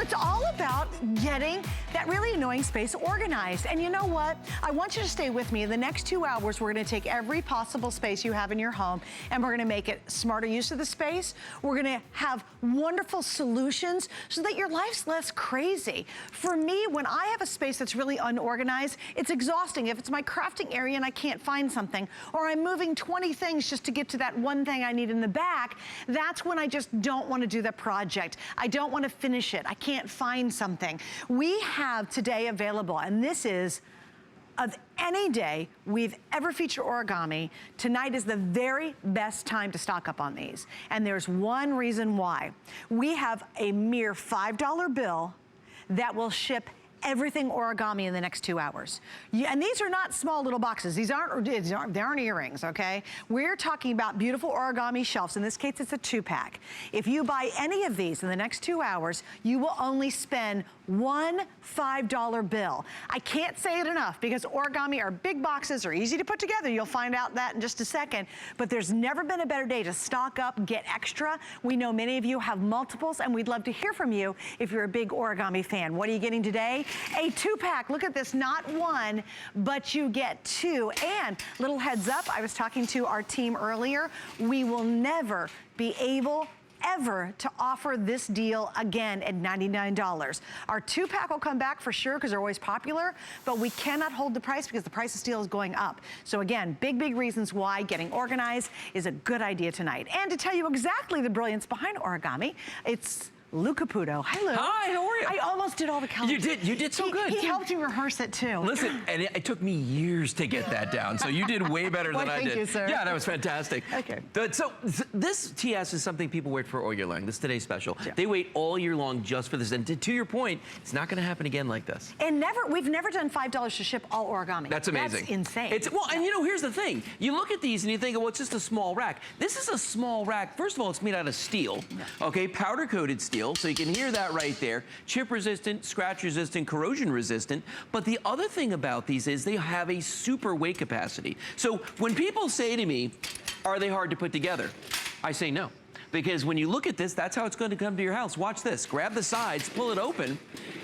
it's all about getting that really annoying space organized. And you know what? I want you to stay with me. In the next 2 hours, we're gonna take every possible space you have in your home and we're gonna make it smarter use of the space. We're gonna have wonderful solutions so that your life's less crazy. For me, when I have a space that's really unorganized, it's exhausting. If it's my crafting area and I can't find something, or I'm moving 20 things just to get to that one thing I need in the back, that's when I just don't want to do the project. I don't want to finish it. I can't find something. We have today available, and this is of any day we've ever featured Origami, tonight is the very best time to stock up on these. And there's one reason why. We have a mere $5 bill that will ship everything Origami in the next 2 hours. And these are not small little boxes. They aren't earrings, okay? We're talking about beautiful Origami shelves. In this case, it's a 2-pack. If you buy any of these in the next 2 hours, you will only spend one $5 bill. I can't say it enough because Origami are big boxes, are easy to put together. You'll find out that in just a second. But there's never been a better day to stock up, get extra. We know many of you have multiples, and we'd love to hear from you if you're a big Origami fan. What are you getting today? A 2-pack. Look at this, not one, but you get 2. And little heads up, I was talking to our team earlier, we will never be able ever to offer this deal again at $99. Our 2-pack will come back for sure because they're always popular, but we cannot hold the price because the price of steel is going up. So again, big reasons why getting organized is a good idea tonight. And to tell you exactly the brilliance behind Origami, it's Lou Caputo. Hi, Lou. Hi, how are you? I almost did all the colors. You did so good. He helped me rehearse it too. Listen, and it took me years to get that down, so you did way better than I did. Thank you, sir. Yeah, that was fantastic. Okay. So this TS is something people wait for all year long. This is today's special. Yeah. They wait all year long just for this. And to your point, it's not going to happen again like this. And we've never done $5 to ship all Origami. That's amazing. That's insane. And you know, here's the thing. You look at these and you think, well, it's just a small rack. This is a small rack. First of all, it's made out of steel, okay, powder-coated steel, so you can hear that right there. Chip resistant, scratch resistant, corrosion resistant. But the other thing about these is they have a super weight capacity. So when people say to me, are they hard to put together? I say no. Because when you look at this, that's how it's going to come to your house. Watch this. Grab the sides, pull it open,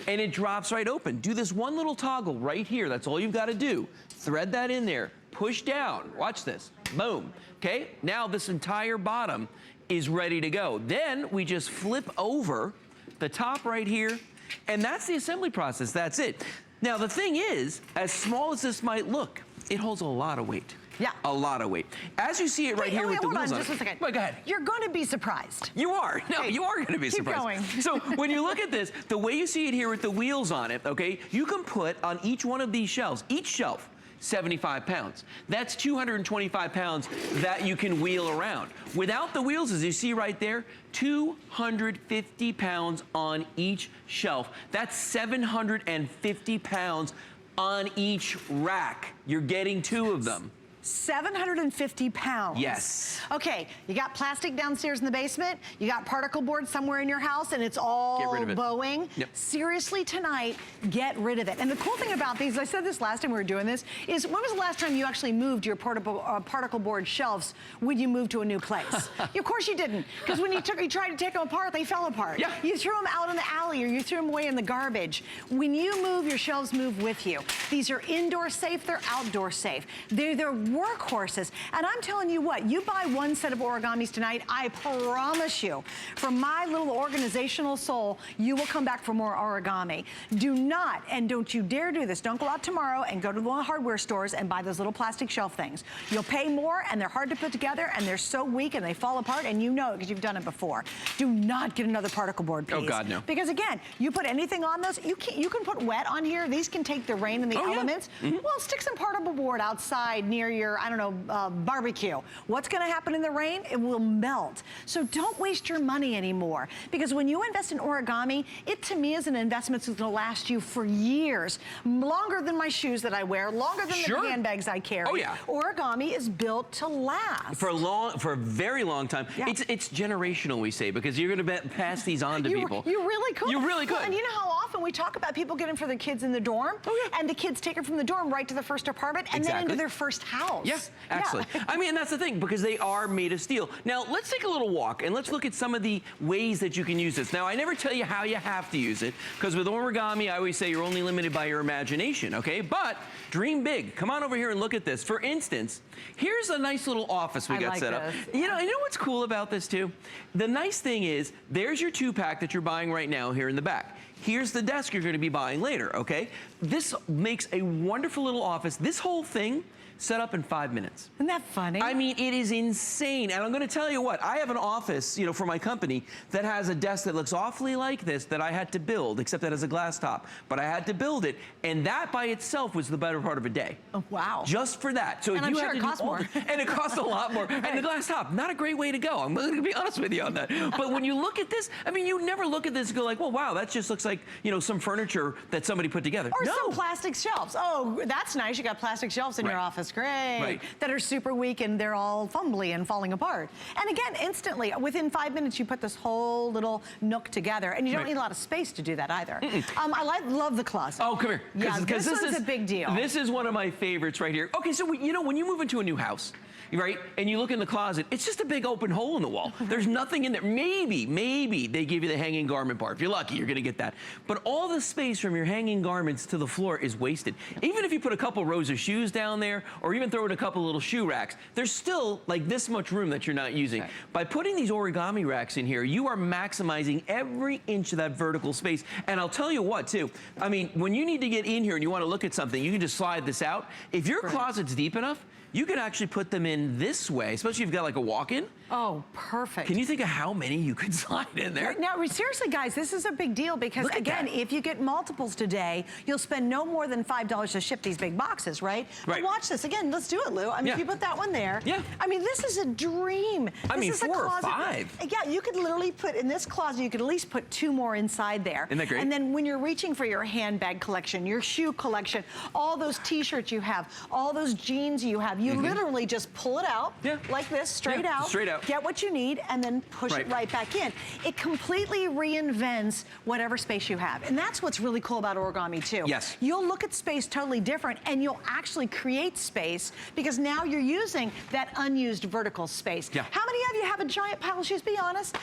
and it drops right open. Do this one little toggle right here. That's all you've got to do. Thread that in there. Push down. Watch this. Boom. Okay? Now this entire bottom is ready to go. Then we just flip over the top right here, and that's the assembly process. That's it. Now, the thing is, as small as this might look, it holds a lot of weight. Yeah. A lot of weight. As you see it right here with the wheels on it. Just a second. Wait, go ahead. You're going to be surprised. You are. No, you are going to be surprised. Keep going. So when you look at this, the way you see it here with the wheels on it, okay, you can put on each one of these shelves, each shelf, 75 pounds. That's 225 pounds that you can wheel around. Without the wheels, as you see right there, 250 pounds on each shelf. That's 750 pounds on each rack. You're getting 2 of them. 750 pounds. Yes. Okay, you got plastic downstairs in the basement, you got particle board somewhere in your house, and it's all bowing. Yep. Seriously, tonight, get rid of it. And the cool thing about these, I said this last time we were doing this, is when was the last time you actually moved your particle board shelves when you moved to a new place? Of course you didn't, because when you tried to take them apart, they fell apart. Yeah. You threw them out in the alley, or you threw them away in the garbage. When you move, your shelves move with you. These are indoor safe, they're outdoor safe. They're workhorses. And I'm telling you what, you buy one set of Origamis tonight, I promise you, from my little organizational soul, you will come back for more Origami. Do not, and don't you dare do this, don't go out tomorrow and go to one of the hardware stores and buy those little plastic shelf things. You'll pay more, and they're hard to put together, and they're so weak, and they fall apart, and you know it because you've done it before. Do not get another particle board piece. Oh God, no. Because again, you put anything on those, you can put wet on here, these can take the rain and the elements. Yeah. Well, stick some particle board outside near your, I don't know, barbecue. What's gonna happen in the rain? It will melt. So don't waste your money anymore. Because when you invest in Origami, it to me is an investment that's gonna last you for years. Longer than my shoes that I wear, longer than the handbags I carry. Oh yeah. Origami is built to last. For a very long time. It's generational, we say, because you're gonna pass these on to people. You really could. You really could. Well, and you know how often we talk about people getting for their kids in the dorm, and the kids take it from the dorm right to the first apartment and then into their first house. Yeah, actually. I mean, and that's the thing, because they are made of steel. Now, let's take a little walk and let's look at some of the ways that you can use this. Now, I never tell you how you have to use it, because with origami, I always say you're only limited by your imagination, okay? But dream big. Come on over here and look at this. For instance, here's a nice little office we got set up. You know what's cool about this too? The nice thing is, there's your 2-pack that you're buying right now here in the back. Here's the desk you're going to be buying later, okay? This makes a wonderful little office. This whole thing set up in 5 minutes. Isn't that funny? I mean, it is insane. And I'm going to tell you what, I have an office, for my company that has a desk that looks awfully like this that I had to build, except that has a glass top. But I had to build it, and that by itself was the better part of a day. Oh, wow. Just for that. So and I'm sure it costs more. And it costs a lot more. And the glass top, not a great way to go. I'm going to be honest with you on that. But when you look at this, I mean, you never look at this and go like, well, wow, that just looks like, some furniture that somebody put together. Or some plastic shelves. Oh, that's nice. You got plastic shelves in your office. Great. Right. That are super weak and they're all fumbly and falling apart. And again, instantly, within 5 minutes, you put this whole little nook together, and you don't need a lot of space to do that either. I love the closet. Oh, come here. Yeah, this is a big deal. This is one of my favorites right here. Okay, so when you move into a new house, right, and you look in the closet, it's just a big open hole in the wall. There's nothing in there. Maybe they give you the hanging garment part. If you're lucky, you're gonna get that. But all the space from your hanging garments to the floor is wasted. Even if you put a couple rows of shoes down there, or even throw in a couple little shoe racks, there's still like this much room that you're not using. Right. By putting these origami racks in here, you are maximizing every inch of that vertical space. And I'll tell you what, too. I mean, when you need to get in here and you want to look at something, you can just slide this out. If your closet's deep enough, you can actually put them in this way, especially if you've got like a walk-in. Oh, perfect. Can you think of how many you could slide in there? Now, seriously, guys, this is a big deal because, again, if you get multiples today, you'll spend no more than $5 to ship these big boxes, right? Right. But watch this. Again, let's do it, Lou. I mean, if you put that one there. Yeah. I mean, this is a dream. I mean, this is 4 a closet. or 5. Yeah, you could literally put, in this closet, you could at least put 2 more inside there. Isn't that great? And then when you're reaching for your handbag collection, your shoe collection, all those T-shirts you have, all those jeans you have, you literally just pull it out like this, straight out. Straight out. Get what you need, and then push it right back in. It completely reinvents whatever space you have. And that's what's really cool about origami, too. Yes. You'll look at space totally different, and you'll actually create space because now you're using that unused vertical space. Yeah. How many of you have a giant pile of shoes? Be honest.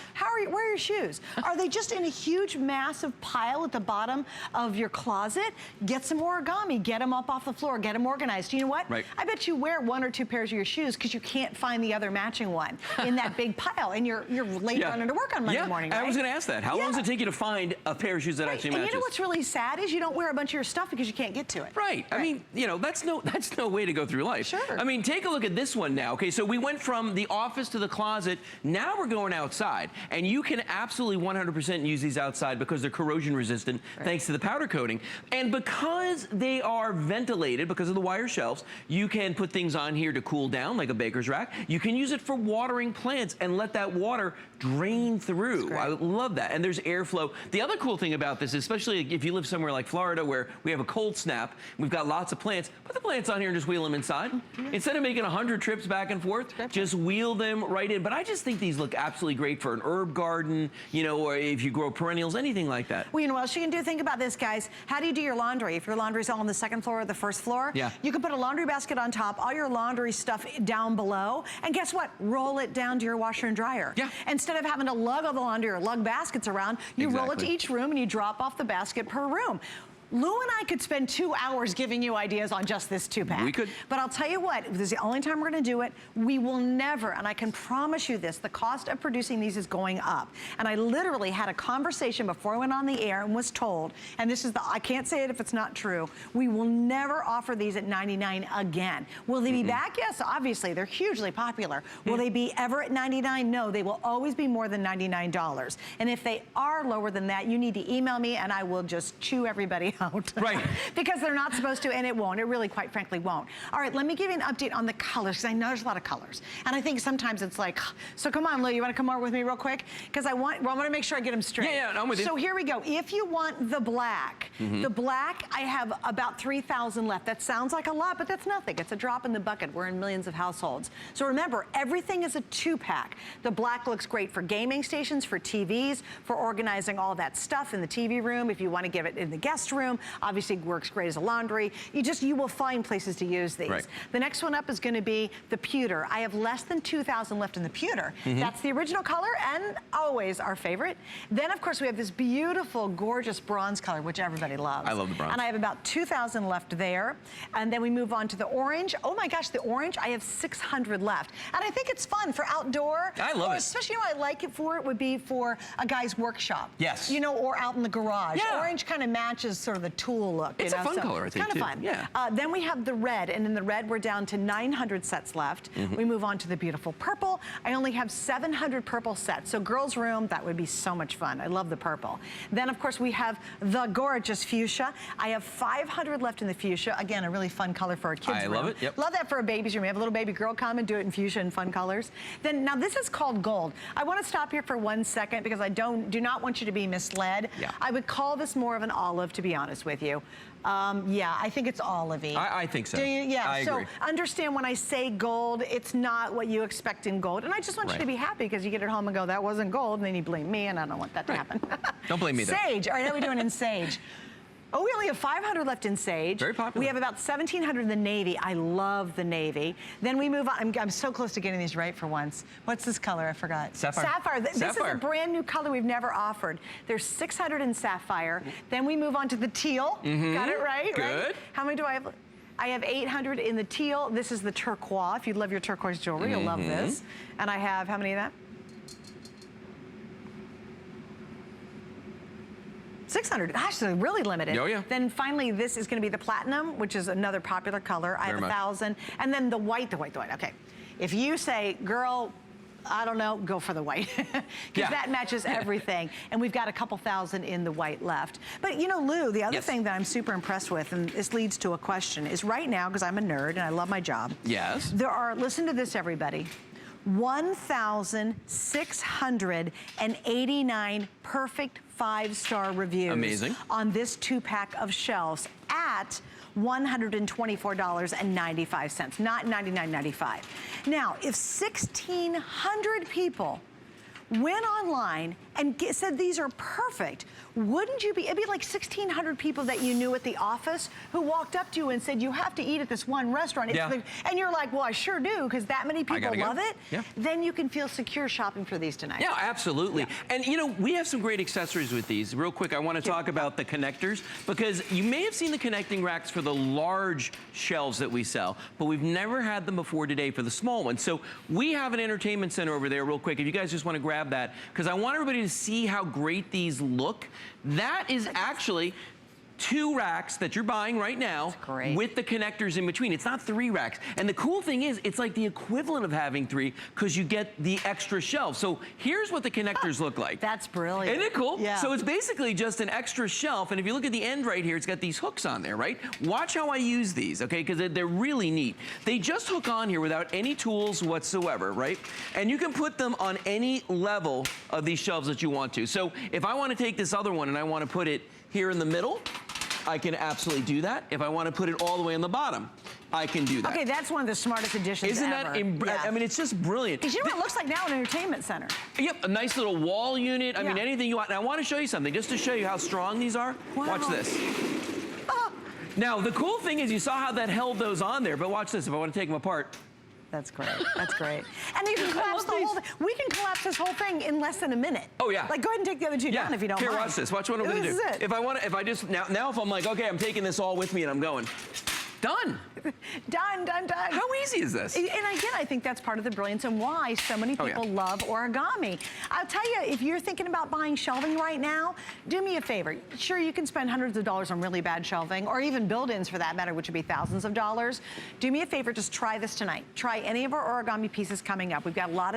Where are your shoes? Are they just in a huge, massive pile at the bottom of your closet? Get some origami. Get them up off the floor. Get them organized. You know what? Right. I bet you wear 1 or 2 pairs of your shoes because you can't find the other matching one in that big pile, and you're late running to work on Monday morning, right? I was going to ask that. How long does it take you to find a pair of shoes that actually matches? And you know what's really sad is you don't wear a bunch of your stuff because you can't get to it. Right. I mean, that's no way to go through life. Sure. I mean, take a look at this one now. Okay, so we went from the office to the closet. Now we're going outside, and you can absolutely 100% use these outside because they're corrosion resistant thanks to the powder coating. And because they are ventilated because of the wire shelves, you can put things on here to cool down like a baker's rack. You can use it for watering plants and let that water drain through. I love that. And there's airflow. The other cool thing about this, especially if you live somewhere like Florida where we have a cold snap, we've got lots of plants, put the plants on here and just wheel them inside. Instead of making 100 trips back and forth, just wheel them right in. But I just think these look absolutely great for an herb garden, or if you grow perennials, anything like that. Well, you know what else you can do? Think about this, guys. How do you do your laundry? If your laundry's all on the 2nd floor or the 1st floor, you can put a laundry basket on top, all your laundry stuff down below, and guess what? Roll it down to your washer and dryer. Yeah. Instead of having to lug all the laundry or lug baskets around, you roll it to each room and you drop off the basket per room. Lou and I could spend 2 hours giving you ideas on just this 2-pack. We could. But I'll tell you what, this is the only time we're gonna do it. We will never, and I can promise you this, the cost of producing these is going up. And I literally had a conversation before I went on the air and was told, and this is I can't say it if it's not true, we will never offer these at $99 again. Will they be back? Yes, obviously, they're hugely popular. Will they be ever at $99? No, they will always be more than $99. And if they are lower than that, you need to email me and I will just chew everybody out. Right. Because they're not supposed to, and it won't. It really, quite frankly, won't. All right, let me give you an update on the colors, because I know there's a lot of colors. And I think sometimes it's like, so come on, Lou, you want to come over with me real quick? Because I want to make sure I get them straight. Yeah, I'm with you. So here we go. If you want the black, I have about 3,000 left. That sounds like a lot, but that's nothing. It's a drop in the bucket. We're in millions of households. So remember, everything is a 2-pack. The black looks great for gaming stations, for TVs, for organizing all that stuff in the TV room. If you want to give it in the guest room, obviously works great as a laundry. You will find places to use these. Right. The next one up is going to be the pewter. I have less than 2,000 left in the pewter. That's the original color and always our favorite. Then, of course, we have this beautiful, gorgeous bronze color, which everybody loves. I love the bronze. And I have about 2,000 left there. And then we move on to the orange. Oh my gosh, the orange, I have 600 left. And I think it's fun for outdoor. I love it. Especially, I like it for, it would be for a guy's workshop. Yes. You know, or out in the garage. Yeah. Orange kind of matches sort of the tool look. It's a fun color, I think, kind of too. fun. Yeah. Then we have the red, and in the red, we're down to 900 sets left. We move on to the beautiful purple. I only have 700 purple sets. So girls' room, that would be so much fun. I love the purple. Then, of course, we have the gorgeous fuchsia. I have 500 left in the fuchsia. Again, a really fun color for a kid's room. I love it, yep. Love that for a baby's room. You have a little baby girl come and do it in fuchsia and fun colors. Then, now this is called gold. I want to stop here for 1 second because I do not want you to be misled. Yeah. I would call this more of an olive, to be honest with you. Yeah, I think it's olivey. I think so. Do you? Yeah, I agree. So understand when I say gold, it's not what you expect in gold. And I just want you to be happy because you get it home and go, that wasn't gold, and then you blame me, and I don't want that to happen. Don't blame me, though. Sage. All right, how are we doing in sage? Oh, we only have 500 left in sage. Very popular. We have about 1,700 in the navy. I love the navy. Then we move on. I'm so close to getting these right for once. What's this color? I forgot. Sapphire. Sapphire. This is a brand new color we've never offered. There's 600 in sapphire. Then we move on to the teal. Got it right? Good. Right? How many do I have? I have 800 in the teal. This is the turquoise. If you love your turquoise jewelry, you'll love this. And I have, how many of that? 600. Gosh, they're really limited. Oh, yeah. Then finally, this is going to be the platinum, which is another popular color. I have 1,000. And then the white. Okay. If you say, girl, I don't know, go for the white. Because that matches everything. And we've got a couple thousand in the white left. But you know, Lou, the other thing that I'm super impressed with, and this leads to a question, is right now, because I'm a nerd and I love my job. Yes. There are, listen to this, everybody, 1,689 perfect 5-star reviews. Amazing. On this 2-pack of shelves at $124.95, not $99.95. Now, if 1,600 people went online and said these are perfect, wouldn't you be, it'd be like 1,600 people that you knew at the office who walked up to you and said, you have to eat at this one restaurant. It's and you're like, well, I sure do, because that many people love it. Yeah. Then you can feel secure shopping for these tonight. Yeah, absolutely. Yeah. And you know, we have some great accessories with these. Real quick, I want to talk about the connectors, because you may have seen the connecting racks for the large shelves that we sell, but we've never had them before today for the small ones. So we have an entertainment center over there real quick. If you guys just want to grab that, because I want everybody to see how great these look. That is actually 2 racks that you're buying right now with the connectors in between. It's not 3 racks. And the cool thing is, it's like the equivalent of having 3 because you get the extra shelf. So here's what the connectors look like. That's brilliant. Isn't it cool? Yeah. So it's basically just an extra shelf. And if you look at the end right here, it's got these hooks on there, right? Watch how I use these, okay? Because they're really neat. They just hook on here without any tools whatsoever, right? And you can put them on any level of these shelves that you want to. So if I want to take this other one and I want to put it here in the middle, I can absolutely do that. If I want to put it all the way on the bottom, I can do that. Okay, that's one of the smartest additions ever. I mean, it's just brilliant. Because you know what it looks like now, an entertainment center. Yep, a nice little wall unit. I mean, anything you want. And I want to show you something, just to show you how strong these are. Wow. Watch this. Now, the cool thing is you saw how that held those on there, but watch this. If I want to take them apart. That's great. That's great. And you can collapse the whole thing. We can collapse this whole thing in less than a minute. Oh, yeah. Like, go ahead and take the other 2 down if you don't mind. Watch this. Watch what I'm going to do. This is it. If I want to, if I just, now if I'm like, okay, I'm taking this all with me and I'm going. Done. Done, done, done. How easy is this? And again, I think that's part of the brilliance and why so many people love origami. I'll tell you, if you're thinking about buying shelving right now, do me a favor. Sure, you can spend hundreds of dollars on really bad shelving, or even build-ins for that matter, which would be thousands of dollars. Do me a favor, just try this tonight. Try any of our origami pieces coming up. We've got a lot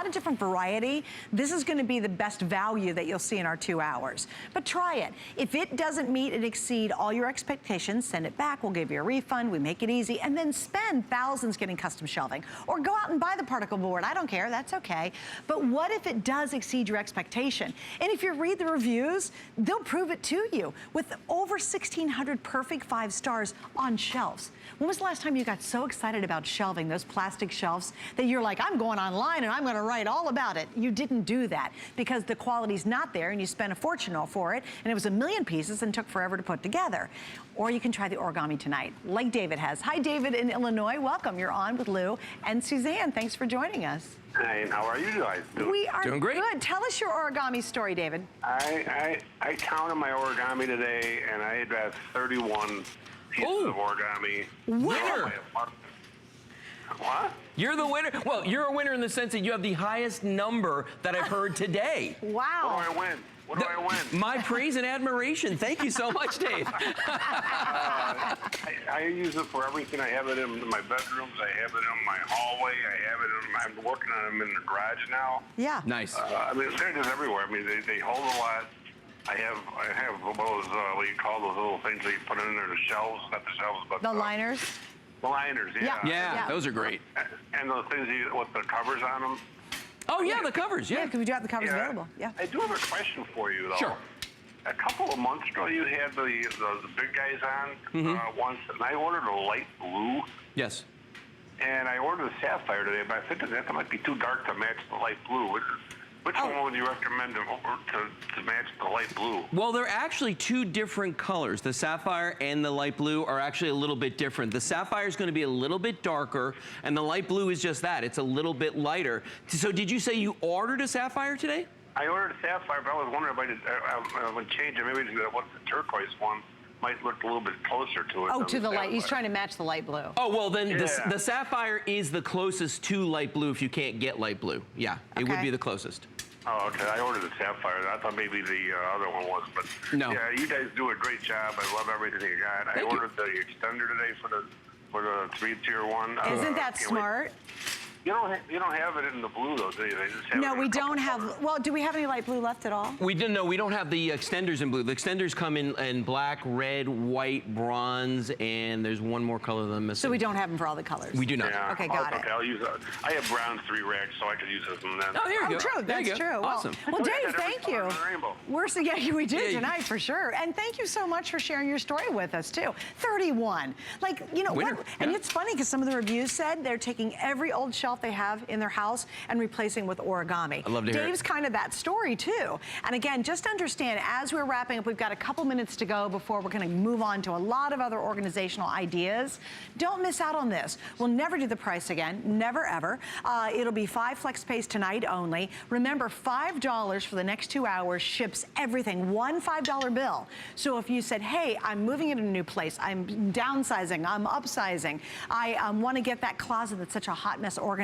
of different variety. This is gonna be the best value that you'll see in our 2 hours. But try it. If it doesn't meet and exceed all your expectations, send it back. We'll give you a refund. We make it easy, and then spend thousands getting custom shelving, or go out and buy the particle board. I don't care, that's okay. But what if it does exceed your expectation? And if you read the reviews, they'll prove it to you with over 1,600 perfect 5 stars on shelves. When was the last time you got so excited about shelving, those plastic shelves, that you're like, I'm going online and I'm gonna write all about it? You didn't do that because the quality's not there and you spent a fortune for it, and it was 1,000,000 pieces and took forever to put together. Or you can try the origami tonight, like David has. Hi, David in Illinois. Welcome. You're on with Lou and Suzanne. Thanks for joining us. Hi, and how are you guys doing? We are doing great. Good. Tell us your origami story, David. I counted my origami today, and I had 31 pieces of origami. Winner! What? You're the winner. Well, you're a winner in the sense that you have the highest number that I've heard today. Wow. What do I win? What do I win? My praise and admiration. Thank you so much, Dave. I use it for everything. I have it in my bedrooms. I have it in my hallway. I'm working on them in the garage now. Yeah. Nice. I mean, they're just everywhere. I mean, they hold a lot. I have those, what do you call those little things that you put in there, the shelves, not the shelves, but The liners? The liners, yeah. Yeah, those are great. And those things with the covers on them. Oh, yeah, the covers, Yeah, because we do have the covers available. Yeah. I do have a question for you, though. Sure. A couple of months ago, you had the big guys on once, and I ordered a light blue. Yes. And I ordered a sapphire today, but I think that might be too dark to match the light blue. Which one would you recommend to match the light blue? Well, they're actually 2 different colors. The sapphire and the light blue are actually a little bit different. The sapphire is going to be a little bit darker, and the light blue is just that. It's a little bit lighter. So did you say you ordered a sapphire today? I ordered a sapphire, but I was wondering if I would change it. Maybe what's the turquoise one might look a little bit closer to it. Oh, to the light. He's trying to match the light blue. Oh, well, then the sapphire is the closest to light blue if you can't get light blue. Yeah, it would be the closest. Oh, okay. I ordered the sapphire. I thought maybe the other one was, but no. Yeah, you guys do a great job. I love everything you got. I ordered the extender today for the 3-tier one. Isn't that smart? You don't have it in the blue though, do you? They just have No, it in we a couple don't have. colors. Well, do we have any light blue left at all? We don't have the extenders in blue. The extenders come in black, red, white, bronze, and there's one more color that I'm missing. So we don't have them for all the colors. We do not. Yeah. Okay, got it. Okay, I'll use it. I have brown 3 racks, so I could use this one then. Oh, there you go. True. There you That's go. true. Awesome. Well, Dave, Every thank color you. in the rainbow. We do Yeah, tonight for sure. And thank you so much for sharing your story with us too. 31. Like, you know, Winner. and Yeah. it's funny because some of the reviews said they're taking every old shelf they have in their house and replacing with origami. I love to hear it. Dave's kind of that story too. And again, just understand, as we're wrapping up, we've got a couple minutes to go before we're going to move on to a lot of other organizational ideas. Don't miss out on this. We'll never do the price again, never ever. It'll be 5 flex pays tonight only. Remember, $5 for the next 2 hours ships everything, one $5 bill. So if you said, hey, I'm moving into a new place, I'm downsizing, I'm upsizing, I want to get that closet that's such a hot mess organized.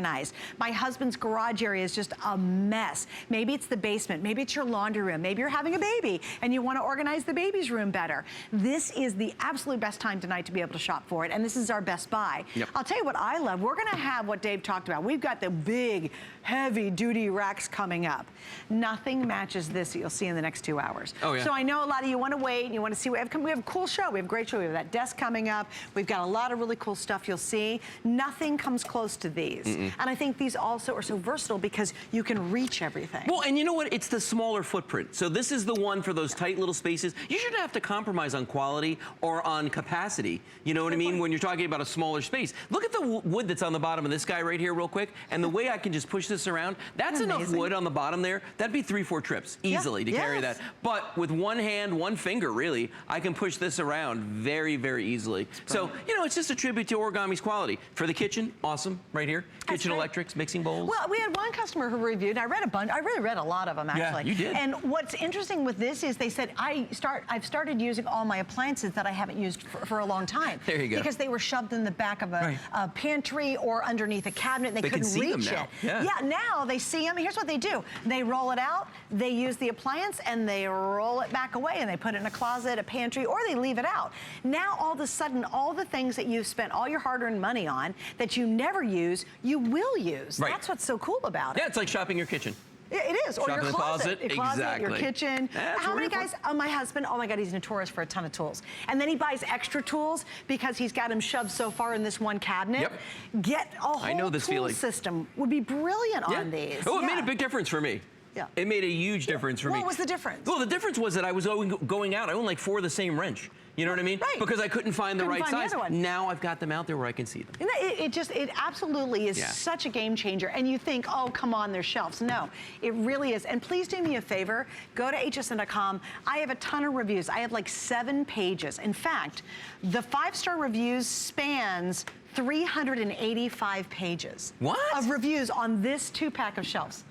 My husband's garage area is just a mess. Maybe it's the basement, maybe it's your laundry room, maybe you're having a baby and you want to organize the baby's room better. This is the absolute best time tonight to be able to shop for it, and this is our best buy. Yep. I'll tell you what I love. We're going to have what Dave talked about. We've got the big, heavy-duty racks coming up. Nothing matches this that you'll see in the next 2 hours. Oh, yeah. So I know a lot of you want to wait and you want to see what we have a cool show. We have a great show. We have that desk coming up. We've got a lot of really cool stuff you'll see. Nothing comes close to these. And I think these also are so versatile because you can reach everything. Well, and you know what? It's the smaller footprint. So this is the one for those tight little spaces. You shouldn't have to compromise on quality or on capacity. You know what I mean? When you're talking about a smaller space. Look at the wood that's on the bottom of this guy right here real quick. And the way I can just push this around, that's enough wood on the bottom there. That'd be 3-4 trips easily to carry that. But with one hand, one finger really, I can push this around very, very easily. So, you know, it's just a tribute to Origami's quality. For the kitchen, awesome, right here. Kitchen kitchen electrics, mixing bowls. Well, we had one customer who reviewed, and I read a bunch, I really read a lot of them actually. Yeah, you did. And what's interesting with this is they said, I've started using all my appliances that I haven't used for a long time. There you go. Because they were shoved in the back of a pantry or underneath a cabinet, and they couldn't reach it. Yeah, now they see them. Here's what they do. They roll it out, they use the appliance, and they roll it back away, and they put it in a closet, a pantry, or they leave it out. Now, all of a sudden, all the things that you've spent all your hard-earned money on that you never use, you will use. Right. That's what's so cool about it. Yeah, it's like shopping your kitchen. It is, or your closet. Your closet, exactly. your kitchen. That's How many guys, my husband, oh my God, he's notorious for a ton of tools. And then he buys extra tools because he's got them shoved so far in this one cabinet. Yep. Get a whole tool system would be brilliant on these. Oh, it made a big difference for me. Yeah. It made a huge difference for me. What was the difference? Well, the difference was that I was going out. I owned like 4 of the same wrench. You know what I mean? Right. Because I couldn't find the right size. The now I've got them out there where I can see them. And it absolutely is such a game changer. And you think, oh, come on, there's shelves. No, it really is. And please do me a favor, go to hsn.com. I have a ton of reviews. I have like 7 pages. In fact, the 5-star reviews spans 385 pages. What? Of reviews on this 2-pack of shelves.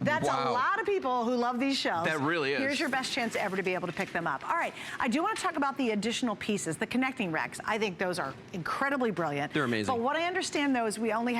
That's a lot of people who love these shelves. That really is. Here's your best chance ever to be able to pick them up. All right, I do want to talk about the additional pieces, the connecting racks. I think those are incredibly brilliant. They're amazing. But what I understand, though, is we only have